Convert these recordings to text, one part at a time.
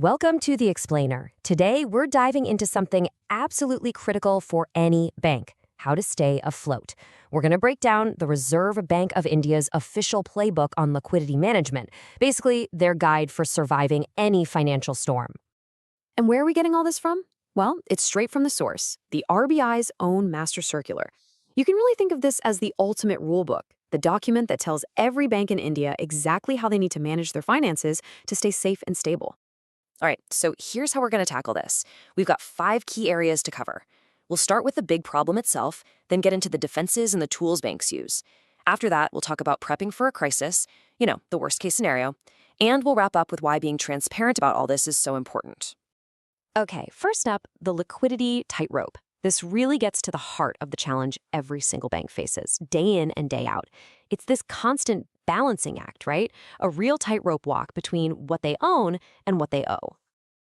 Welcome to The Explainer. Today, we're diving into something absolutely critical for any bank: how to stay afloat. We're going to break down the Reserve Bank of India's official playbook on liquidity management, basically their guide for surviving any financial storm. And where are we getting all this from? Well, it's straight from the source, the RBI's own Master Circular. You can really think of this as the ultimate rulebook, the document that tells every bank in India exactly how they need to manage their finances to stay safe and stable. All right, so here's how we're going to tackle this. We've got 5 key areas to cover. We'll start with the big problem itself, then get into the defenses and the tools banks use. After that, we'll talk about prepping for a crisis, the worst case scenario, and we'll wrap up with why being transparent about all this is so important. Okay, first up, the liquidity tightrope. This really gets to the heart of the challenge every single bank faces, day in and day out. It's this constant balancing act, right? A real tightrope walk between what they own and what they owe.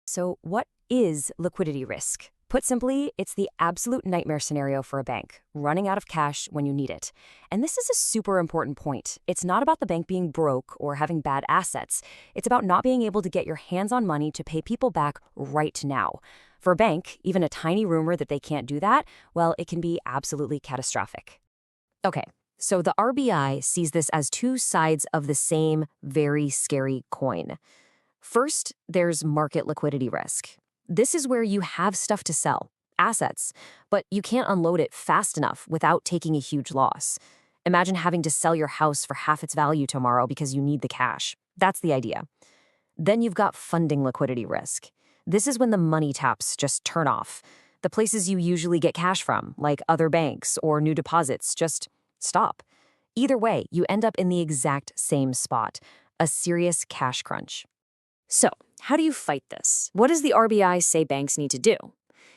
So what is liquidity risk? Put simply, it's the absolute nightmare scenario for a bank, running out of cash when you need it. And this is a super important point. It's not about the bank being broke or having bad assets. It's about not being able to get your hands on money to pay people back right now. For a bank, even a tiny rumor that they can't do that, well, it can be absolutely catastrophic. Okay, so the RBI sees this as 2 sides of the same very scary coin. First, there's market liquidity risk. This is where you have stuff to sell, assets, but you can't unload it fast enough without taking a huge loss. Imagine having to sell your house for half its value tomorrow because you need the cash. That's the idea. Then you've got funding liquidity risk. This is when the money taps just turn off. The places you usually get cash from, like other banks or new deposits, just stop. Either way, you end up in the exact same spot, a serious cash crunch. So, how do you fight this? What does the RBI say banks need to do?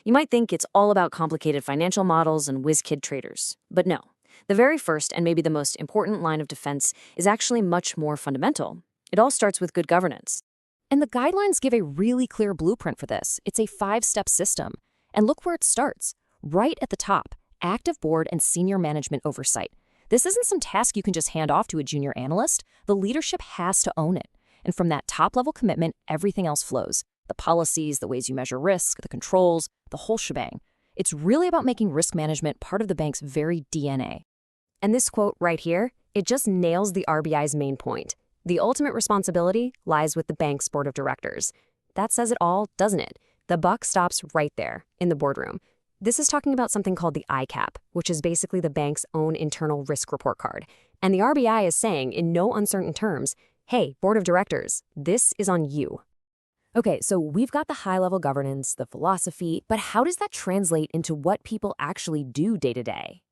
You might think it's all about complicated financial models and whiz-kid traders, but no. The very first and maybe the most important line of defense is actually much more fundamental. It all starts with good governance. And the guidelines give a really clear blueprint for this. It's a 5-step system. And look where it starts. Right at the top, active board and senior management oversight. This isn't some task you can just hand off to a junior analyst. The leadership has to own it. And from that top-level commitment, everything else flows. The policies, the ways you measure risk, the controls, the whole shebang. It's really about making risk management part of the bank's very DNA. And this quote right here, it just nails the RBI's main point. The ultimate responsibility lies with the bank's board of directors. That says it all, doesn't it? The buck stops right there, in the boardroom. This is talking about something called the ICAP, which is basically the bank's own internal risk report card. And the RBI is saying, in no uncertain terms, hey, board of directors, this is on you. Okay, so we've got the high-level governance, the philosophy, but how does that translate into what people actually do day to day?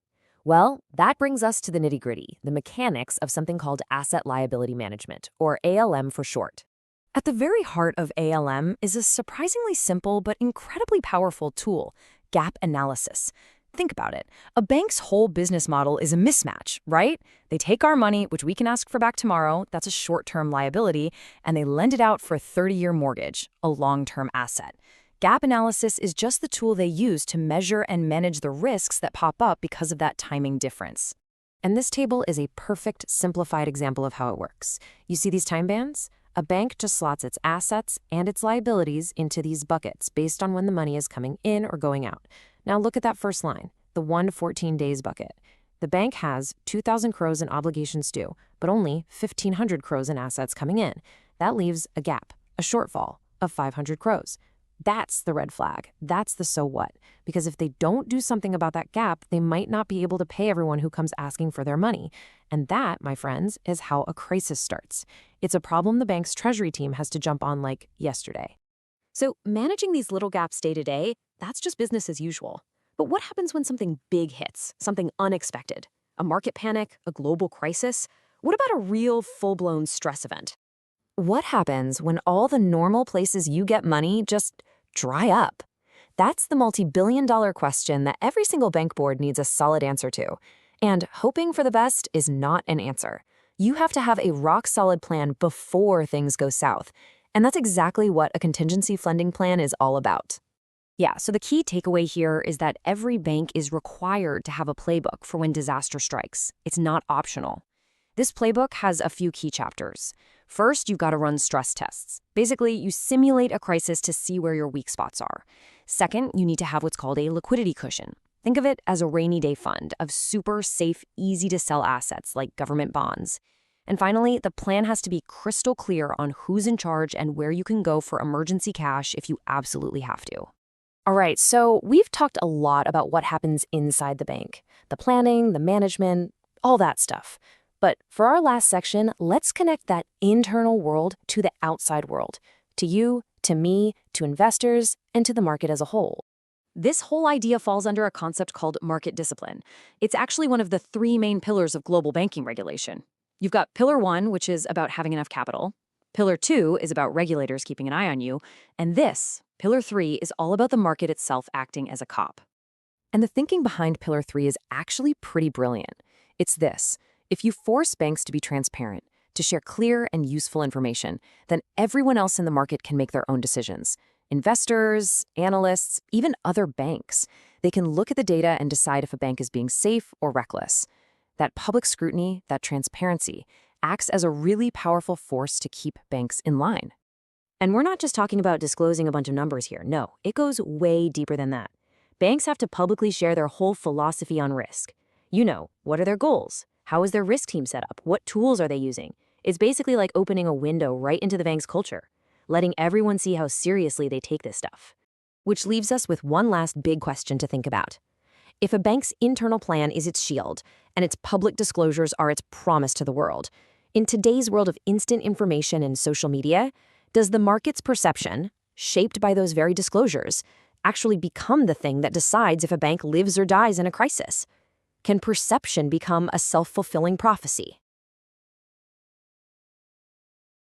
Well, that brings us to the nitty-gritty, the mechanics of something called asset liability management, or ALM for short. At the very heart of ALM is a surprisingly simple but incredibly powerful tool, gap analysis. Think about it. A bank's whole business model is a mismatch, right? They take our money, which we can ask for back tomorrow, that's a short-term liability, and they lend it out for a 30-year mortgage, a long-term asset. Gap analysis is just the tool they use to measure and manage the risks that pop up because of that timing difference. And this table is a perfect, simplified example of how it works. You see these time bands? A bank just slots its assets and its liabilities into these buckets based on when the money is coming in or going out. Now look at that first line, the 1 to 14 days bucket. The bank has 2,000 crores in obligations due, but only 1,500 crores in assets coming in. That leaves a gap, a shortfall of 500 crores. That's the red flag. That's the so what. Because if they don't do something about that gap, they might not be able to pay everyone who comes asking for their money. And that, my friends, is how a crisis starts. It's a problem the bank's Treasury team has to jump on like yesterday. So managing these little gaps day to day, that's just business as usual. But what happens when something big hits, something unexpected? A market panic, a global crisis? What about a real full-blown stress event? What happens when all the normal places you get money just dry up? That's the multi-billion-dollar question that every single bank board needs a solid answer to. And hoping for the best is not an answer. You have to have a rock-solid plan before things go south. And that's exactly what a contingency funding plan is all about. Yeah, so the key takeaway here is that every bank is required to have a playbook for when disaster strikes. It's not optional. This playbook has a few key chapters. First, you've got to run stress tests. Basically, you simulate a crisis to see where your weak spots are. Second, you need to have what's called a liquidity cushion. Think of it as a rainy day fund of super safe, easy-to-sell assets like government bonds. And finally, the plan has to be crystal clear on who's in charge and where you can go for emergency cash if you absolutely have to. All right, so we've talked a lot about what happens inside the bank, the planning, the management, all that stuff. But for our last section, let's connect that internal world to the outside world, to you, to me, to investors, and to the market as a whole. This whole idea falls under a concept called market discipline. It's actually one of the three main pillars of global banking regulation. You've got Pillar 1, which is about having enough capital. Pillar 2 is about regulators keeping an eye on you. And this, Pillar 3, is all about the market itself acting as a cop. And the thinking behind Pillar 3 is actually pretty brilliant. It's this. If you force banks to be transparent, to share clear and useful information, then everyone else in the market can make their own decisions. Investors, analysts, even other banks. They can look at the data and decide if a bank is being safe or reckless. That public scrutiny, that transparency, acts as a really powerful force to keep banks in line. And we're not just talking about disclosing a bunch of numbers here. No, it goes way deeper than that. Banks have to publicly share their whole philosophy on risk. You know, what are their goals? How is their risk team set up? What tools are they using? It's basically like opening a window right into the bank's culture, letting everyone see how seriously they take this stuff. Which leaves us with one last big question to think about. If a bank's internal plan is its shield, and its public disclosures are its promise to the world, in today's world of instant information and social media, does the market's perception, shaped by those very disclosures, actually become the thing that decides if a bank lives or dies in a crisis? Can perception become a self-fulfilling prophecy?